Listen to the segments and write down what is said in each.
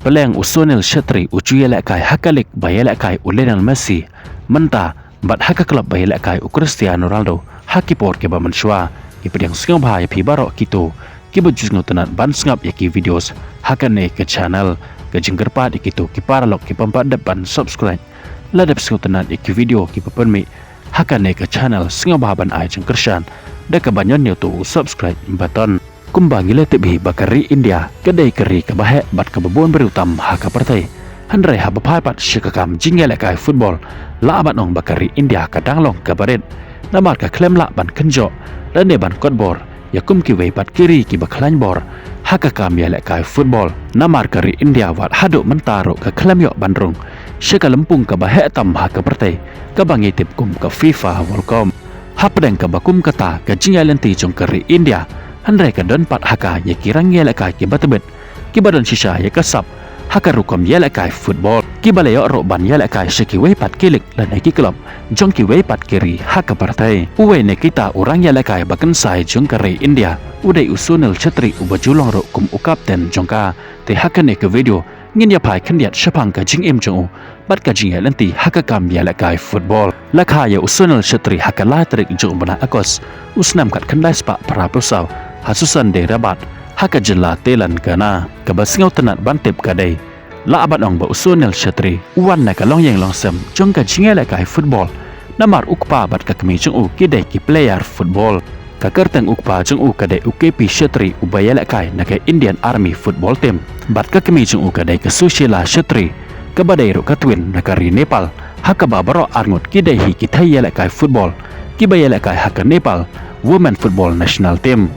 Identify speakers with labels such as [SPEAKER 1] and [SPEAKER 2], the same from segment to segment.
[SPEAKER 1] Peleng Usonil Shatri Ujuyelek kai Hakalik Bayelek kai Lionel Messi Menta Bat haka klub Bayelek kai Cristiano Ronaldo Hakipor ke Bamanshwa Ipediang singap bahaya pi barok kito Kiba jusngo tenat ban singap yaki videos Hakane ke channel Ke jenggerpat ikito Kiparalok kipampat depan subscribe Ladap singap tenat yaki video Kipa permi Hakane ke channel singap bahaya ban ay jengkershan Deka banyon nyo tu subscribe button Kumbang gila tebi bakari India kedai keri kabahek bat kebebon berutam haka partai handrai habapai pat syakakam jingel kai football la abat nong bakari India kadang long kabaret namar ka klem la ban kenjok dan ban kotbor yakum kiwe pat kiri ki baklan bor haka kam ya kai football namar kari India wat haduk mentaro ka klem yok bandrung syakalempung kabahek tam haka partai kabang itip kum ka FIFA World Cup hapdeng kabakum kata ka jingel lenti jong keri India handrai ka don pat haka ya kirang yelek kai ki batebet ki badan shisha ya kasap haka rukom yelek kai football ki balayo ro ban yelek kai shiki wei pat kilik lan ki klub jong ki wei pat kiri haka partai uwe ne kita orang yelek kai bakan sai jong kari India udai Usonil Shatri ubajulong ro kum ukapten jongka te haka ne ke video ngin ya pai kendiat shapang ka jing im jong bat ka jing lenti haka kam yelek kai football lakha ya Usonil Shatri haka la trik jong bana akos usnam kat kendai spa para pesau hasusan de rabat haka jela telan kana kabasngau tenat bantip kadai la abat ong ba Usonil Shatri wan na kalong yang longsem jong ka jingela kai football namar ukpa bat ka kemi jong u kidai ki player football ka kerteng ukpa jong u kadai UKP Shatri ubayela kai na ka Indian Army football team bat ka kemi jong u kadai ka Sushila Shatri ka badai ro ka twin na ka ri Nepal haka ba baro arngot kidai hi ki thayela kai football ki bayela kai haka Nepal women football national team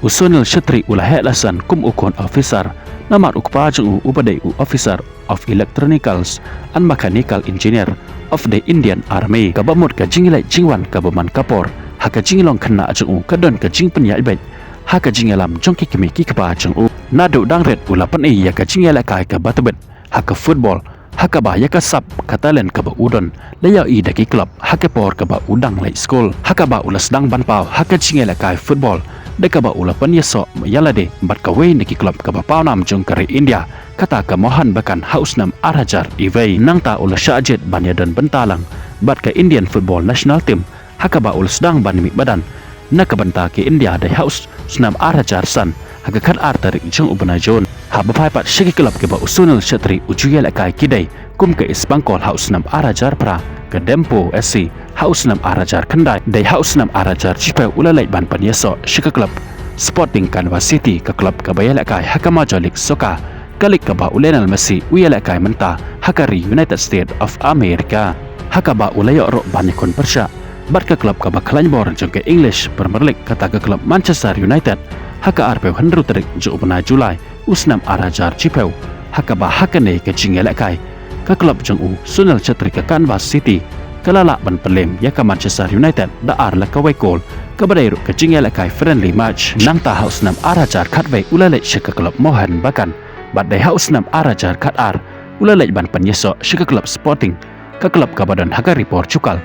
[SPEAKER 1] Usonil Shatri ulah lasan kum ukon officer namar ukpa jong u ubadai u officer of electronicals and mechanical engineer of the Indian Army kabamut ka jingilai jingwan kabaman kapor haka jingilong kena jong u kadon ka jing penya ibet haka jingalam jong ki kemi ki kapa jong u nadu dangret ulapan ya ka jingela kai ka batebet haka football haka ba ya ka sap ka talent ka ba udon layaw i daki club haka por ka ba udang lay school haka ba ulas dang banpaw haka jingela kai football deka ba ulapan yaso yalade bat ka way niki club ka ba pawnam jong kari India kata ka mohan bakan hausnam arajar iway nangta ulas syajet banyadan bentalang bat ka Indian football national team haka ba ulas dang banmi badan naka banta ke India dai haus snam arajar san haka kan artarik jong ubana jon haba pai pat shiki club ke ba Usonil Shatri ujuyel kai kidai kum ke Isbangkol hausnam arajar pra ke Dempo SC hausnam arajar kendai dai hausnam arajar cipe ulalai ban panyeso shika club Sporting Canvas City ke club ke bayela kai haka majolik soka kalik ke ba Lionel Messi uyela kai menta hakari United States of America haka ba ulayo ro banikon persya bat ke klub ke ba Kleinbor jong ke English Premier League kata ke klub Manchester United haka arpeu hendru terik jo bena Julai usnam arajar cipeu haka ba hakane ke jingela kai ke klub jong u Usonil Shatri ke Canvas City kalala ban pelem ya ke Manchester United da ar la ke waikol ke badairu ke jingela kai friendly match nangta hausnam arajar katway ulalai shika klub mohan bakan bat dai hausnam arajar kat ar ulalai ban penyeso shika klub Sporting ke klub ke badan hakari Portugal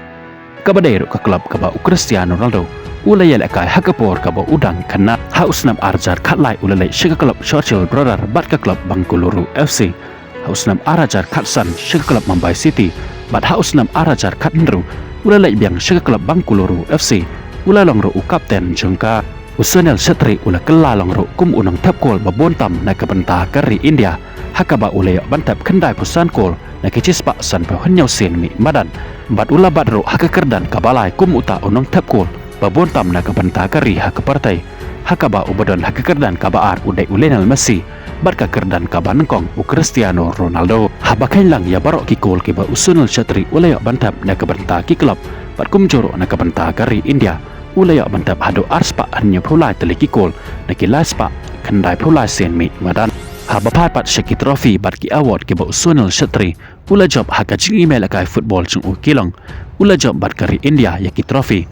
[SPEAKER 1] kabadairu ke klub ke ba Cristiano Ronaldo ulayel kai hakapor ke ba udang kena hausnam arajar katlai ulalai shika klub Churchill Brother bat ke klub Bangkuluru FC hausnam arajar katsan shika klub Mumbai City bat hausnam arajar katnru ulalai biang shika klub Bangkuluru FC ulalong ro kapten jongka Usonil Shatri ula kelalong ro kum unang tap kol babontam na kabenta kari India hakaba ulayo bantap kendai pusan kol na kicispa san pe hanyau sen mi madan bat ula badro haka kerdan kabalai kum uta unang tap kol babontam na kabenta kari haka partai hakaba ubadon haka kerdan kabaar udai Lionel Messi bat ka kerdan kabanengkong u Cristiano Ronaldo habakain lang ya barok kikol ke ba Usonil Shatri ulayo bantap na kabenta ki klub bat kum joro na kabenta kari India ulayo bantap hado arspa hanya pulai teleki kol na kilaspa kendai pulai sen mi madan haba pat shaki trophy bat ki award ke ba Usonil Shatri ula job haka jing email kai football chung u kilong ula job bat kari India yaki trophy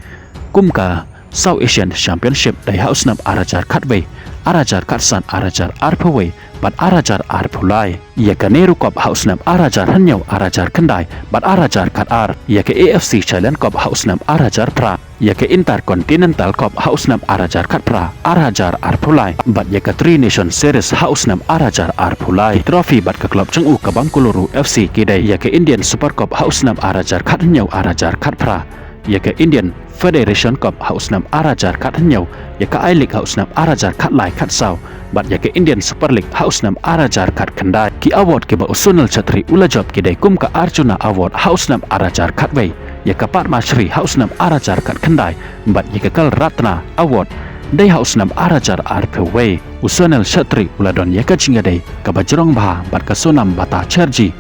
[SPEAKER 1] kum ka South Asian Championship dai hausnam arajar khatwei arajar khatsan arajar arphawei bat arajar arphulai yaka Nehru Cup hausnam arajar hanyau arajar kendai bat arajar khatar yaka AFC Challenge Cup hausnam arajar pra yaka Intercontinental Cup hausnam arajar khatpra arajar arphulai bat yaka Tri Nation Series hausnam arajar arphulai trophy bat ka klub cheng'u ka Bangkoloro FC kidai yaka Indian Super Cup hausnam arajar khat hanyau arajar khatpra yaka Indian Federation Cup hausnam arajar khat hanyau yaka I-League hausnam arajar khat lai khat sau bat yaka Indian Super League hausnam arajar khat kendai ki award ke ba Sunil Chhetri Ulajob kidai kum ka Arjuna Award hausnam arajar khatwei yaka Padma Shri hausnam arajar khat kendai bat yaka Kal Ratna Award dai hausnam arajar arphewei Sunil Chhetri Uladon yaka chingadai ka Bajrong Bha bat ka Sonam Bata Cherji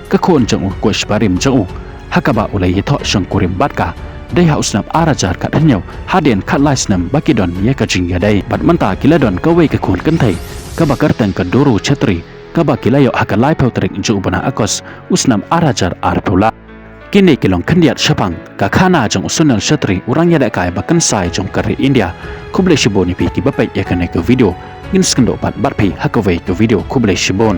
[SPEAKER 1] ka khon jeng'u ko Shparim jeng'u hakaba ulai hitho shangkurim batka dai hausnam arajar khat hanyau hadien khat laisnam bakidon yaka chingadai bat manta kiladon ka wei ka khon kanthai ka bakar tang ka Doro Chhetri ka bakilayo hakalai pautrik ju bana akos usnam arajar arphula kini kilong khandiat shapang ka khana jong Sunil Chhetri urang yada kai bakan sai jong kari India kuble shiboni pi ki bapai yakane ka video ngin skendo bat batpi hakawei ka video kuble shibon